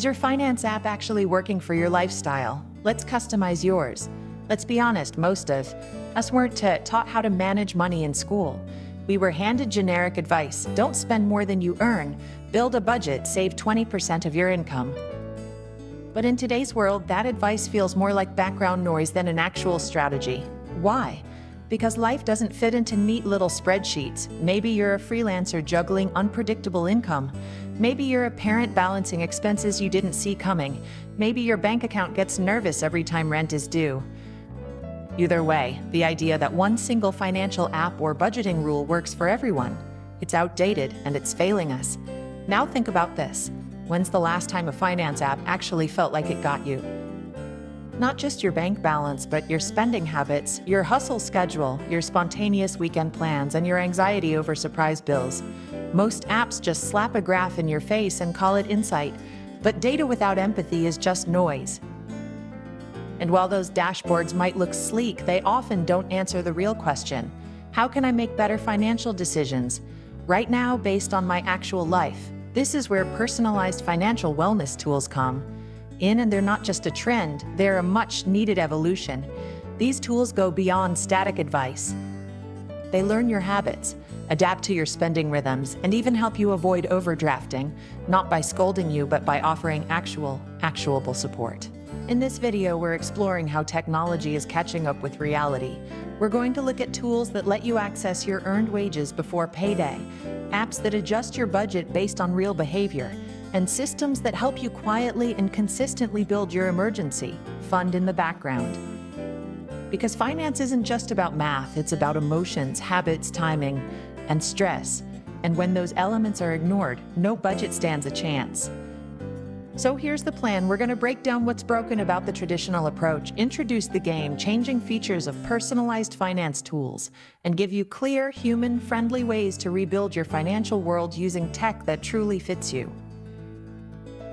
Is your finance app actually working for your lifestyle? Let's customize yours. Let's be honest, most of us weren't taught how to manage money in school. We were handed generic advice: don't spend more than you earn, build a budget, save 20% of your income. But in today's world, that advice feels more like background noise than an actual strategy. Why? Because life doesn't fit into neat little spreadsheets. Maybe you're a freelancer juggling unpredictable income. Maybe you're a parent balancing expenses you didn't see coming. Maybe your bank account gets nervous every time rent is due. Either way, the idea that one single financial app or budgeting rule works for everyone, it's outdated and it's failing us. Now think about this. When's the last time a finance app actually felt like it got you? Not just your bank balance, but your spending habits, your hustle schedule, your spontaneous weekend plans, and your anxiety over surprise bills. Most apps just slap a graph in your face and call it insight, but data without empathy is just noise. And while those dashboards might look sleek, they often don't answer the real question: how can I make better financial decisions right now based on my actual life? This is where personalized financial wellness tools come in, and they're not just a trend, they're a much-needed evolution. These tools go beyond static advice. They learn your habits, adapt to your spending rhythms, and even help you avoid overdrafting, not by scolding you, but by offering actionable support. In this video, we're exploring how technology is catching up with reality. We're going to look at tools that let you access your earned wages before payday, apps that adjust your budget based on real behavior, and systems that help you quietly and consistently build your emergency fund in the background. Because finance isn't just about math, it's about emotions, habits, timing, and stress. And when those elements are ignored, no budget stands a chance. So here's the plan. We're going to break down what's broken about the traditional approach, introduce the game-changing features of personalized finance tools, and give you clear, human-friendly ways to rebuild your financial world using tech that truly fits you.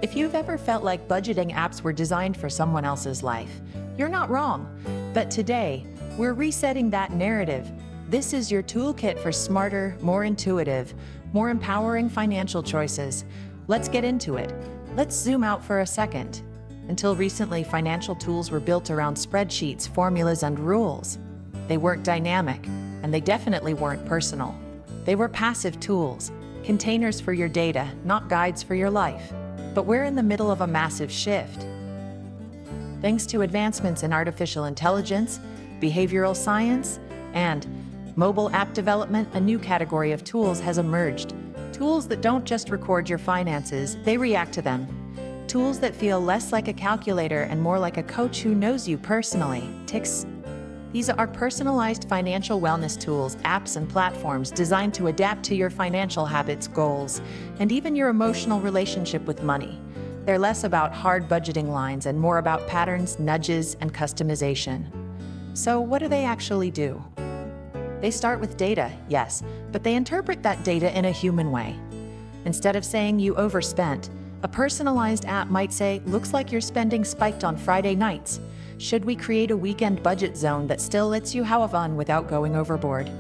If you've ever felt like budgeting apps were designed for someone else's life, you're not wrong. But today, we're resetting that narrative. This is your toolkit for smarter, more intuitive, more empowering financial choices. Let's get into it. Let's zoom out for a second. Until recently, financial tools were built around spreadsheets, formulas, and rules. They weren't dynamic, and they definitely weren't personal. They were passive tools, containers for your data, not guides for your life. But we're in the middle of a massive shift. Thanks to advancements in artificial intelligence, behavioral science, and mobile app development, a new category of tools has emerged. Tools that don't just record your finances, they react to them. Tools that feel less like a calculator and more like a coach who knows you personally. These are personalized financial wellness tools, apps, and platforms designed to adapt to your financial habits, goals, and even your emotional relationship with money. They're less about hard budgeting lines and more about patterns, nudges, and customization. So what do they actually do? They start with data, yes, but they interpret that data in a human way. Instead of saying you overspent, a personalized app might say, looks like your spending spiked on Friday nights. Should we create a weekend budget zone that still lets you have fun without going overboard?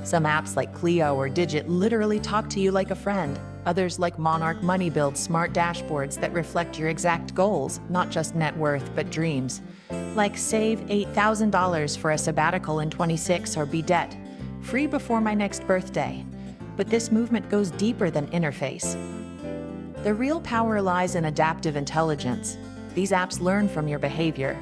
Some apps like Clio or Digit literally talk to you like a friend. Others like Monarch Money build smart dashboards that reflect your exact goals, not just net worth, but dreams. Like save $8,000 for a sabbatical in 26 or be debt free before my next birthday. But this movement goes deeper than interface. The real power lies in adaptive intelligence. These apps learn from your behavior.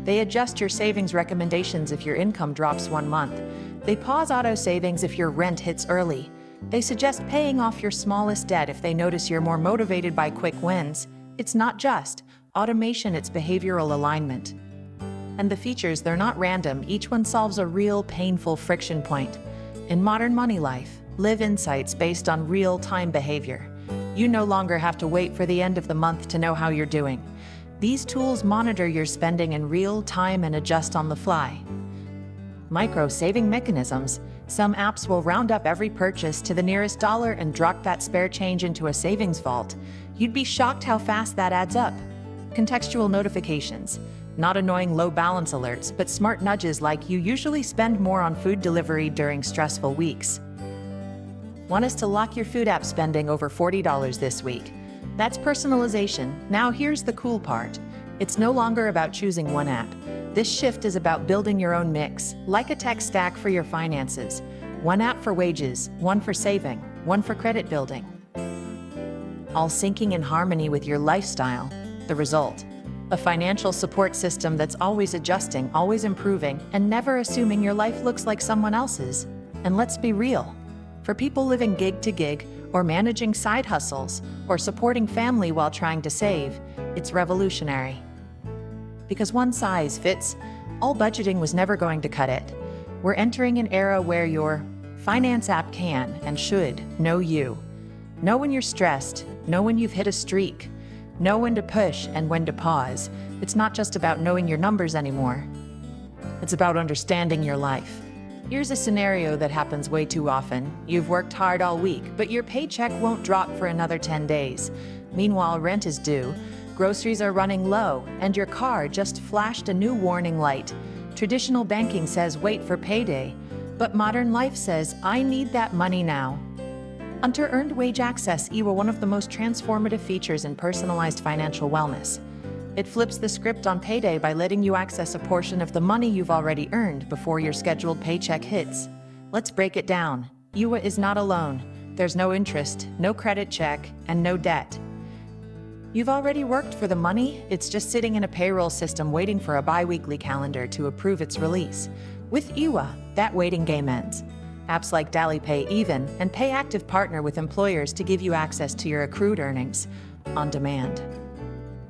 They adjust your savings recommendations if your income drops 1 month. They pause auto savings if your rent hits early. They suggest paying off your smallest debt if they notice you're more motivated by quick wins. It's not just automation, it's behavioral alignment. And the features, they're not random. Each one solves a real, painful friction point. In modern money life, live insights based on real-time behavior. You no longer have to wait for the end of the month to know how you're doing. These tools monitor your spending in real time and adjust on the fly. Micro-saving mechanisms. Some apps will round up every purchase to the nearest dollar and drop that spare change into a savings vault. You'd be shocked how fast that adds up. Contextual notifications. Not annoying low balance alerts, but smart nudges like you usually spend more on food delivery during stressful weeks. Want us to lock your food app spending over $40 this week? That's personalization. Now here's the cool part. It's no longer about choosing one app. This shift is about building your own mix, like a tech stack for your finances. One app for wages, one for saving, one for credit building. All syncing in harmony with your lifestyle. The result: a financial support system that's always adjusting, always improving, and never assuming your life looks like someone else's. And let's be real. For people living gig to gig, or managing side hustles, or supporting family while trying to save, it's revolutionary. Because one size fits all budgeting was never going to cut it. We're entering an era where your finance app can and should know you. Know when you're stressed, know when you've hit a streak, know when to push and when to pause. It's not just about knowing your numbers anymore. It's about understanding your life. Here's a scenario that happens way too often. You've worked hard all week, but your paycheck won't drop for another 10 days. Meanwhile, rent is due, groceries are running low, and your car just flashed a new warning light. Traditional banking says wait for payday, but modern life says I need that money now. Under Earned Wage Access, EWA, one of the most transformative features in personalized financial wellness. It flips the script on payday by letting you access a portion of the money you've already earned before your scheduled paycheck hits. Let's break it down. EWA is not alone. There's no interest, no credit check, and no debt. You've already worked for the money, it's just sitting in a payroll system waiting for a bi-weekly calendar to approve its release. With EWA, that waiting game ends. Apps like DallyPay even and PayActive partner with employers to give you access to your accrued earnings on demand.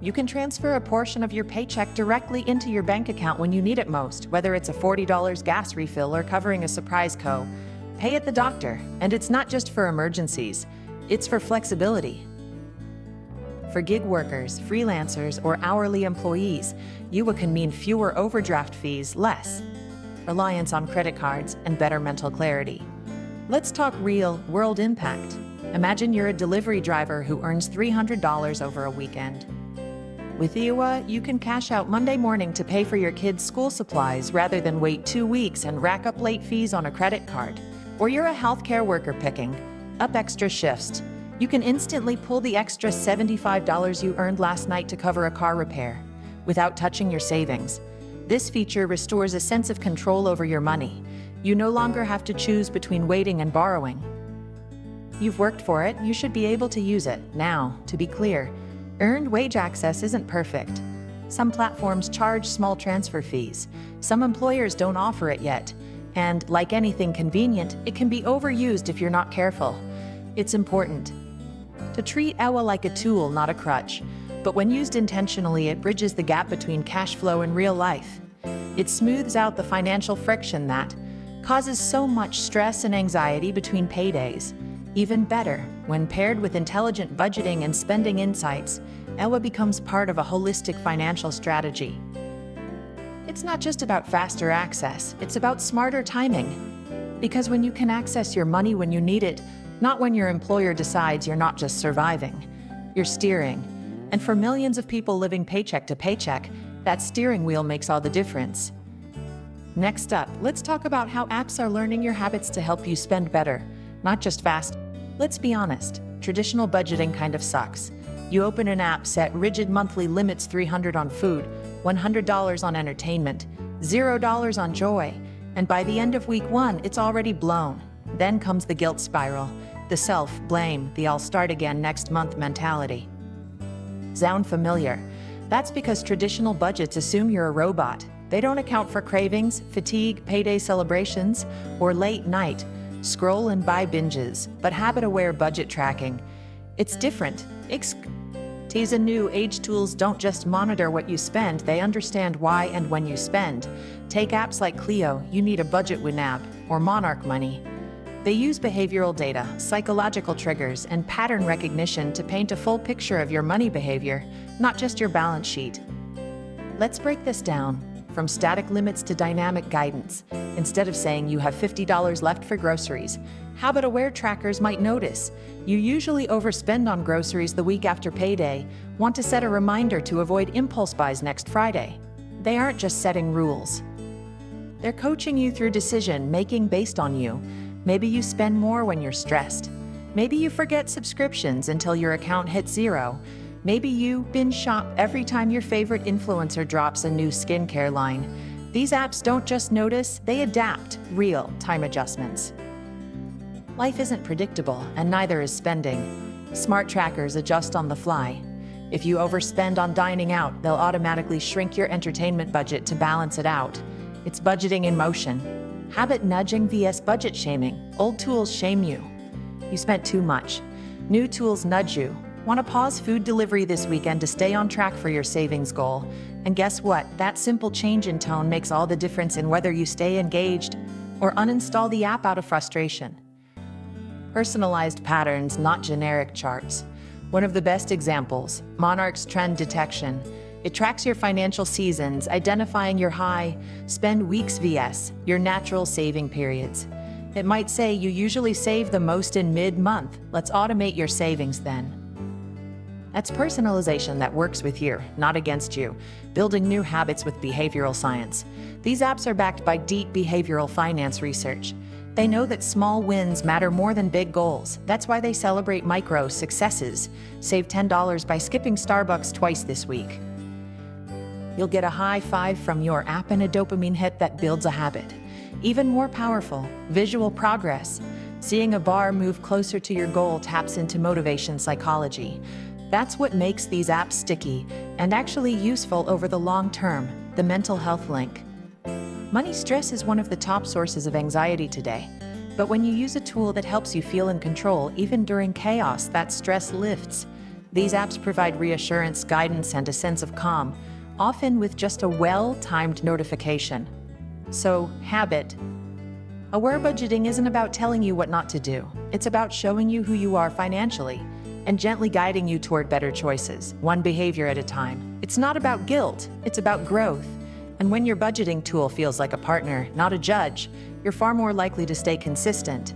You can transfer a portion of your paycheck directly into your bank account when you need it most, whether it's a $40 gas refill or covering a surprise pay at the doctor. And it's not just for emergencies, it's for flexibility. For gig workers, freelancers, or hourly employees, EWA can mean fewer overdraft fees, less reliance on credit cards, and better mental clarity. Let's talk real-world impact. Imagine you're a delivery driver who earns $300 over a weekend. With EWA, you can cash out Monday morning to pay for your kids' school supplies rather than wait 2 weeks and rack up late fees on a credit card. Or you're a healthcare worker picking up extra shifts. You can instantly pull the extra $75 you earned last night to cover a car repair without touching your savings. This feature restores a sense of control over your money. You no longer have to choose between waiting and borrowing. You've worked for it, you should be able to use it. Now, to be clear, Earned Wage Access isn't perfect. Some platforms charge small transfer fees. Some employers don't offer it yet. And like anything convenient, it can be overused if you're not careful. It's important to treat EWA like a tool, not a crutch. But when used intentionally, it bridges the gap between cash flow and real life. It smooths out the financial friction that causes so much stress and anxiety between paydays. Even better, when paired with intelligent budgeting and spending insights, EWA becomes part of a holistic financial strategy. It's not just about faster access, it's about smarter timing. Because when you can access your money when you need it, not when your employer decides, you're not just surviving, you're steering. And for millions of people living paycheck to paycheck, that steering wheel makes all the difference. Next up, let's talk about how apps are learning your habits to help you spend better, not just fast. Let's be honest, traditional budgeting kind of sucks. You open an app, set rigid monthly limits, $300 on food, $100 on entertainment, $0 on joy, and by the end of week 1, it's already blown. Then comes the guilt spiral, the self-blame, the I'll start again next month mentality. Sound familiar? That's because traditional budgets assume you're a robot. They don't account for cravings, fatigue, payday celebrations, or late night scroll and buy binges, but habit-aware budget tracking, it's different. These new age tools don't just monitor what you spend, they understand why and when you spend. Take apps like Clio, You Need a Budget Winamp, or Monarch Money. They use behavioral data, psychological triggers, and pattern recognition to paint a full picture of your money behavior, not just your balance sheet. Let's break this down. From static limits to dynamic guidance. Instead of saying you have $50 left for groceries, habit-aware trackers might notice you usually overspend on groceries the week after payday, want to set a reminder to avoid impulse buys next Friday. They aren't just setting rules. They're coaching you through decision-making based on you. Maybe you spend more when you're stressed. Maybe you forget subscriptions until your account hits zero. Maybe you binge shop every time your favorite influencer drops a new skincare line. These apps don't just notice, they adapt real time adjustments. Life isn't predictable, and neither is spending. Smart trackers adjust on the fly. If you overspend on dining out, they'll automatically shrink your entertainment budget to balance it out. It's budgeting in motion. Habit nudging vs budget shaming. Old tools shame you. You spent too much. New tools nudge you. Want to pause food delivery this weekend to stay on track for your savings goal? And guess what? That simple change in tone makes all the difference in whether you stay engaged or uninstall the app out of frustration. Personalized patterns, not generic charts. One of the best examples, Monarch's Trend Detection. It tracks your financial seasons, identifying your high spend weeks vs your natural saving periods. It might say you usually save the most in mid-month. Let's automate your savings then. That's personalization that works with you, not against you. Building new habits with behavioral science. These apps are backed by deep behavioral finance research. They know that small wins matter more than big goals. That's why they celebrate micro successes. Save $10 by skipping Starbucks twice this week. You'll get a high five from your app and a dopamine hit that builds a habit. Even more powerful, visual progress. Seeing a bar move closer to your goal taps into motivation psychology. That's what makes these apps sticky and actually useful over the long term, the mental health link. Money stress is one of the top sources of anxiety today. But when you use a tool that helps you feel in control, even during chaos, that stress lifts. These apps provide reassurance, guidance, and a sense of calm, often with just a well-timed notification. So, habit. Aware budgeting isn't about telling you what not to do. It's about showing you who you are financially and gently guiding you toward better choices, one behavior at a time. It's not about guilt, it's about growth. And when your budgeting tool feels like a partner, not a judge, you're far more likely to stay consistent.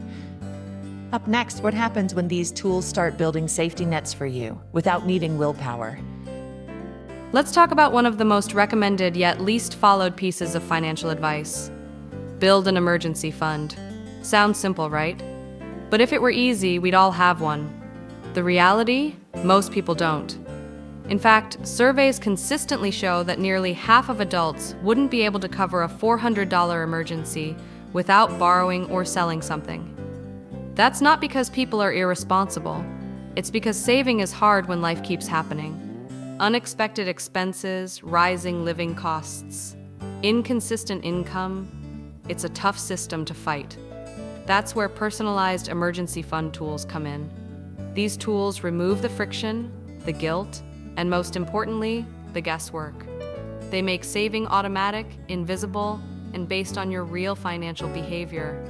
Up next, what happens when these tools start building safety nets for you without needing willpower? Let's talk about one of the most recommended yet least followed pieces of financial advice. Build an emergency fund. Sounds simple, right? But if it were easy, we'd all have one. The reality? Most people don't. In fact, surveys consistently show that nearly half of adults wouldn't be able to cover a $400 emergency without borrowing or selling something. That's not because people are irresponsible. It's because saving is hard when life keeps happening. Unexpected expenses, rising living costs, inconsistent income. It's a tough system to fight. That's where personalized emergency fund tools come in. These tools remove the friction, the guilt, and most importantly, the guesswork. They make saving automatic, invisible, and based on your real financial behavior.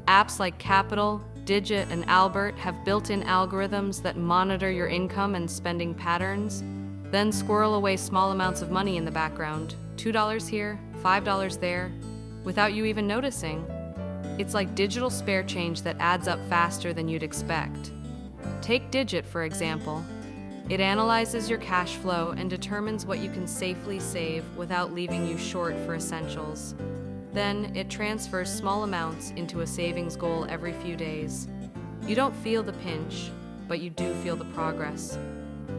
Apps like Capital, Digit, and Albert have built-in algorithms that monitor your income and spending patterns, then squirrel away small amounts of money in the background, $2 here, $5 there, without you even noticing. It's like digital spare change that adds up faster than you'd expect. Take Digit, for example. It analyzes your cash flow and determines what you can safely save without leaving you short for essentials. Then, it transfers small amounts into a savings goal every few days. You don't feel the pinch, but you do feel the progress.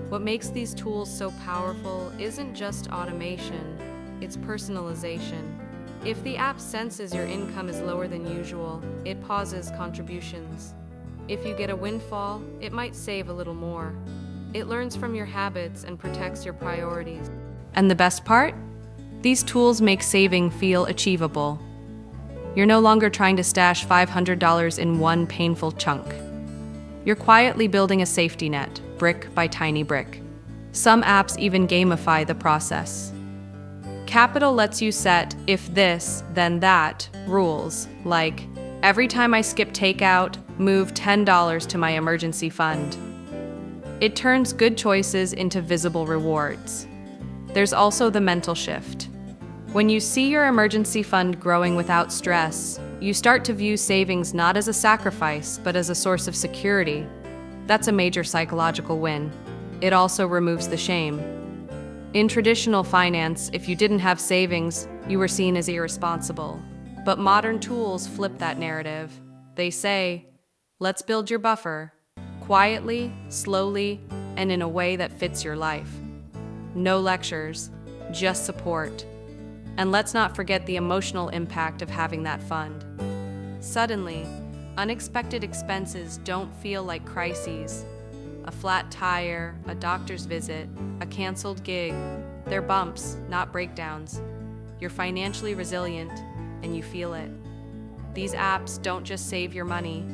What makes these tools so powerful isn't just automation, it's personalization. If the app senses your income is lower than usual, it pauses contributions. If you get a windfall, it might save a little more. It learns from your habits and protects your priorities. And the best part? These tools make saving feel achievable. You're no longer trying to stash $500 in one painful chunk. You're quietly building a safety net, brick by tiny brick. Some apps even gamify the process. Capital lets you set if this, then that rules, like every time I skip takeout, move $10 to my emergency fund. It turns good choices into visible rewards. There's also the mental shift. When you see your emergency fund growing without stress, you start to view savings not as a sacrifice, but as a source of security. That's a major psychological win. It also removes the shame. In traditional finance, if you didn't have savings, you were seen as irresponsible. But modern tools flip that narrative. They say, let's build your buffer, quietly, slowly, and in a way that fits your life. No lectures, just support. And let's not forget the emotional impact of having that fund. Suddenly, unexpected expenses don't feel like crises. A flat tire, a doctor's visit, a canceled gig, they're bumps, not breakdowns. You're financially resilient, and you feel it. These apps don't just save your money,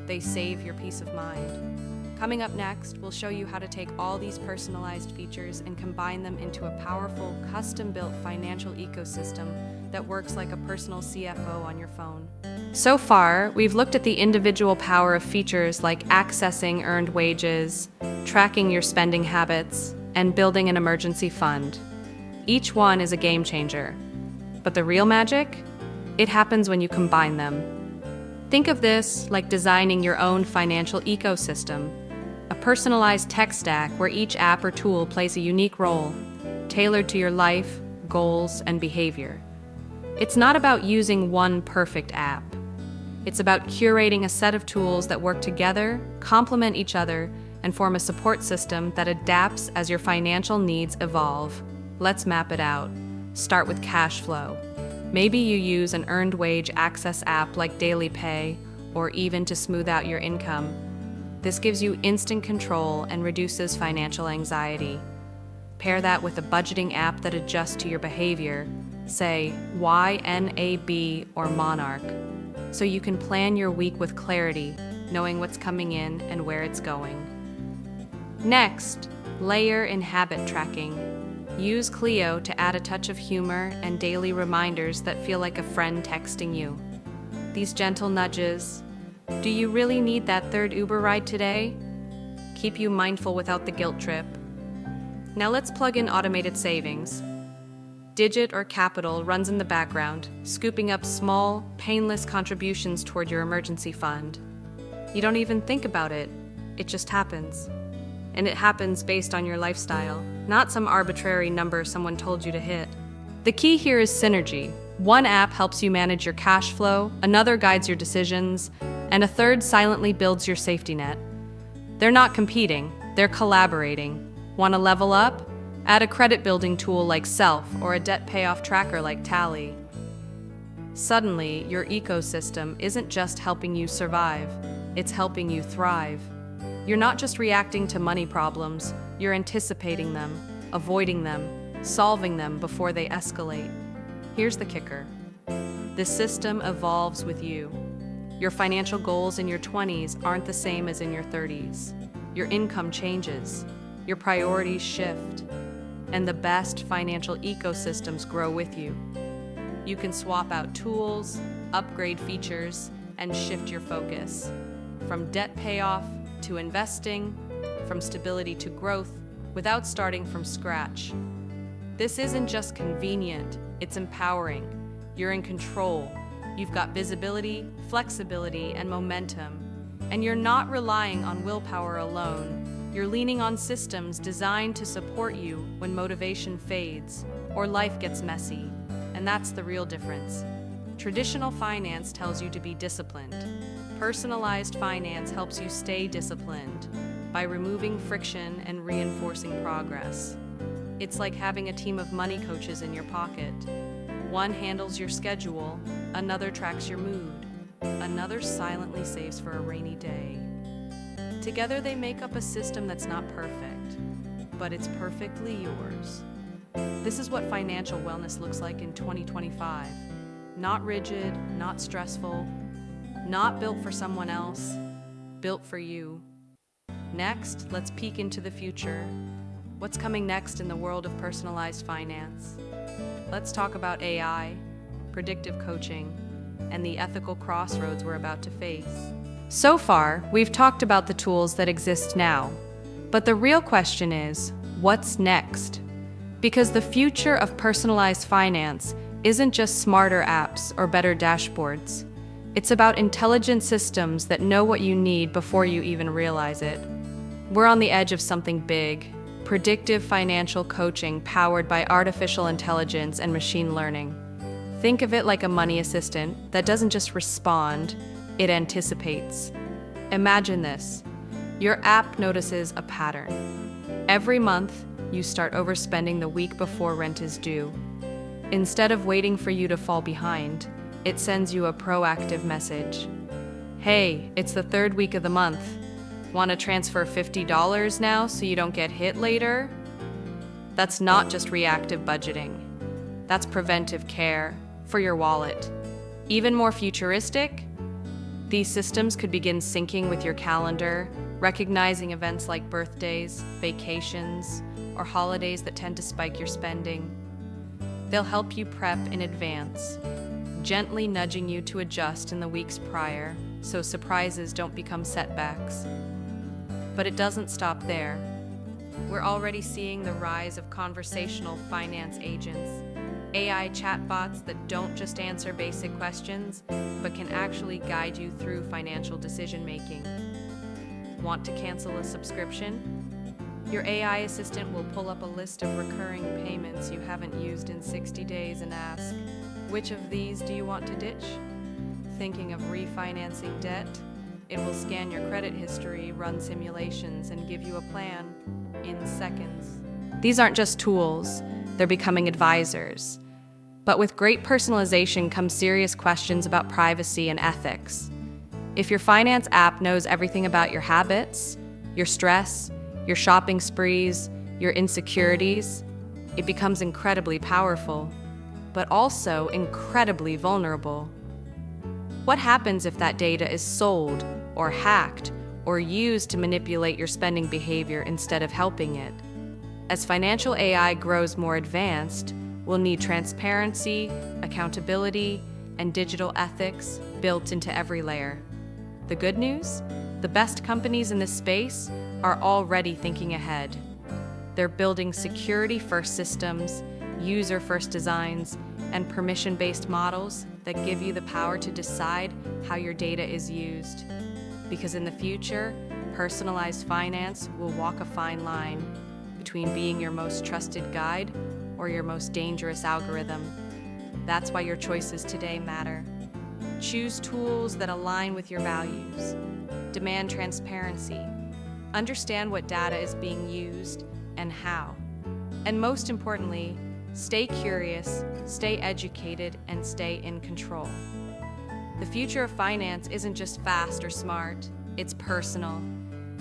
they save your peace of mind. Coming up next, we'll show you how to take all these personalized features and combine them into a powerful, custom-built financial ecosystem that works like a personal CFO on your phone. So far, we've looked at the individual power of features like accessing earned wages, tracking your spending habits, and building an emergency fund. Each one is a game changer. But the real magic? It happens when you combine them. Think of this like designing your own financial ecosystem, a personalized tech stack where each app or tool plays a unique role, tailored to your life, goals, and behavior. It's not about using one perfect app. It's about curating a set of tools that work together, complement each other, and form a support system that adapts as your financial needs evolve. Let's map it out. Start with cash flow. Maybe you use an earned wage access app like Daily Pay, or even to smooth out your income. This gives you instant control and reduces financial anxiety. Pair that with a budgeting app that adjusts to your behavior, say YNAB or Monarch, so you can plan your week with clarity, knowing what's coming in and where it's going. Next, layer in habit tracking. Use Clio to add a touch of humor and daily reminders that feel like a friend texting you. These gentle nudges, do you really need that third Uber ride today? Keep you mindful without the guilt trip. Now let's plug in automated savings. Digit or Capital runs in the background, scooping up small, painless contributions toward your emergency fund. You don't even think about it, it just happens. And it happens based on your lifestyle, not some arbitrary number someone told you to hit. The key here is synergy. One app helps you manage your cash flow, another guides your decisions, and a third silently builds your safety net. They're not competing, they're collaborating. Want to level up? Add a credit building tool like Self or a debt payoff tracker like Tally. Suddenly, your ecosystem isn't just helping you survive, it's helping you thrive. You're not just reacting to money problems, you're anticipating them, avoiding them, solving them before they escalate. Here's the kicker. The system evolves with you. Your financial goals in your 20s aren't the same as in your 30s. Your income changes, your priorities shift, and the best financial ecosystems grow with you. You can swap out tools, upgrade features, and shift your focus. From debt payoff to investing, from stability to growth, without starting from scratch. This isn't just convenient, it's empowering. You're in control. You've got visibility, flexibility, and momentum. And you're not relying on willpower alone. You're leaning on systems designed to support you when motivation fades or life gets messy. And that's the real difference. Traditional finance tells you to be disciplined. Personalized finance helps you stay disciplined by removing friction and reinforcing progress. It's like having a team of money coaches in your pocket. One handles your schedule, another tracks your mood, another silently saves for a rainy day. Together they make up a system that's not perfect, but it's perfectly yours. This is what financial wellness looks like in 2025. Not rigid, not stressful, not built for someone else, built for you. Next, let's peek into the future. What's coming next in the world of personalized finance? Let's talk about AI, predictive coaching, and the ethical crossroads we're about to face. So far, we've talked about the tools that exist now, but the real question is, what's next? Because the future of personalized finance isn't just smarter apps or better dashboards. It's about intelligent systems that know what you need before you even realize it. We're on the edge of something big. Predictive financial coaching powered by artificial intelligence and machine learning. Think of it like a money assistant that doesn't just respond, it anticipates. Imagine this. Your app notices a pattern. Every month, you start overspending the week before rent is due. Instead of waiting for you to fall behind, it sends you a proactive message. Hey, it's the third week of the month. Want to transfer $50 now so you don't get hit later? That's not just reactive budgeting. That's preventive care for your wallet. Even more futuristic, these systems could begin syncing with your calendar, recognizing events like birthdays, vacations, or holidays that tend to spike your spending. They'll help you prep in advance, gently nudging you to adjust in the weeks prior so surprises don't become setbacks. But it doesn't stop there. We're already seeing the rise of conversational finance agents, AI chatbots that don't just answer basic questions, but can actually guide you through financial decision-making. Want to cancel a subscription? Your AI assistant will pull up a list of recurring payments you haven't used in 60 days and ask, which of these do you want to ditch? Thinking of refinancing debt? It will scan your credit history, run simulations, and give you a plan in seconds. These aren't just tools, they're becoming advisors. But with great personalization comes serious questions about privacy and ethics. If your finance app knows everything about your habits, your stress, your shopping sprees, your insecurities, it becomes incredibly powerful, but also incredibly vulnerable. What happens if that data is sold or hacked or used to manipulate your spending behavior instead of helping it? As financial AI grows more advanced, we'll need transparency, accountability, and digital ethics built into every layer. The good news? The best companies in this space are already thinking ahead. They're building security-first systems, user-first designs, and permission-based models that give you the power to decide how your data is used. Because in the future, personalized finance will walk a fine line between being your most trusted guide or your most dangerous algorithm. That's why your choices today matter. Choose tools that align with your values. Demand transparency. Understand what data is being used and how. And most importantly, stay curious, stay educated, and stay in control. The future of finance isn't just fast or smart, it's personal.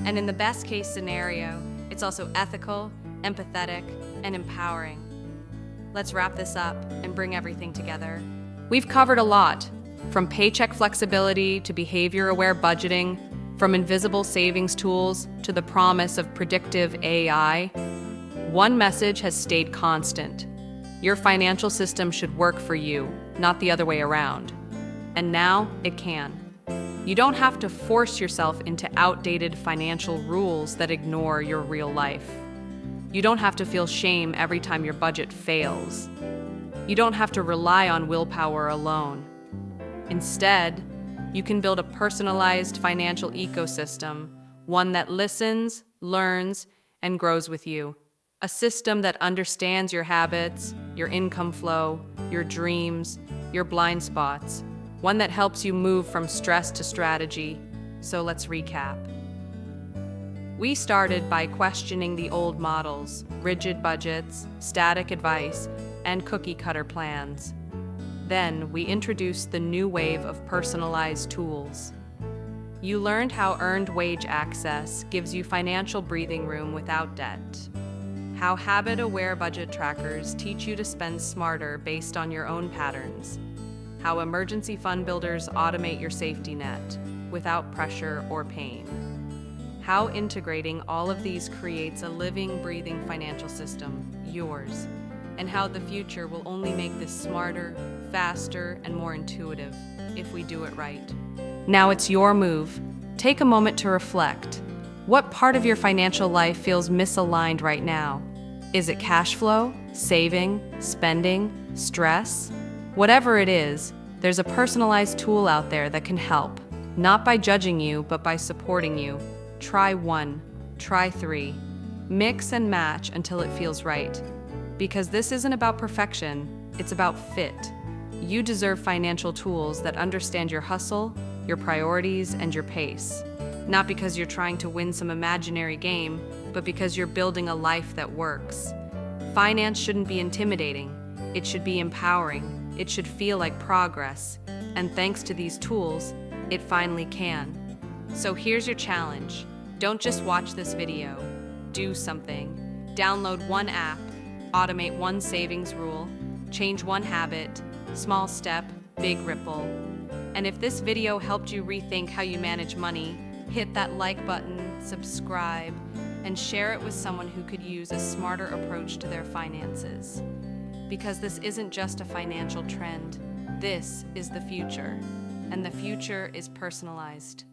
And in the best case scenario, it's also ethical, empathetic, and empowering. Let's wrap this up and bring everything together. We've covered a lot, from paycheck flexibility to behavior-aware budgeting, from invisible savings tools to the promise of predictive AI. One message has stayed constant. Your financial system should work for you, not the other way around. And now it can. You don't have to force yourself into outdated financial rules that ignore your real life. You don't have to feel shame every time your budget fails. You don't have to rely on willpower alone. Instead, you can build a personalized financial ecosystem, one that listens, learns, and grows with you. A system that understands your habits, your income flow, your dreams, your blind spots. One that helps you move from stress to strategy. So let's recap. We started by questioning the old models, rigid budgets, static advice, and cookie-cutter plans. Then we introduced the new wave of personalized tools. You learned how earned wage access gives you financial breathing room without debt. How habit-aware budget trackers teach you to spend smarter based on your own patterns. How emergency fund builders automate your safety net without pressure or pain. How integrating all of these creates a living, breathing financial system, yours. And how the future will only make this smarter, faster, and more intuitive if we do it right. Now it's your move. Take a moment to reflect. What part of your financial life feels misaligned right now? Is it cash flow, saving, spending, stress? Whatever it is, there's a personalized tool out there that can help. Not by judging you, but by supporting you. Try 1, try 3. Mix and match until it feels right. Because this isn't about perfection, it's about fit. You deserve financial tools that understand your hustle, your priorities, and your pace. Not because you're trying to win some imaginary game, but because you're building a life that works. Finance shouldn't be intimidating. It should be empowering. It should feel like progress. And thanks to these tools, it finally can. So here's your challenge. Don't just watch this video. Do something. Download one app, automate one savings rule, change one habit, small step, big ripple. And if this video helped you rethink how you manage money, hit that like button, subscribe, and share it with someone who could use a smarter approach to their finances. Because this isn't just a financial trend, this is the future, and the future is personalized.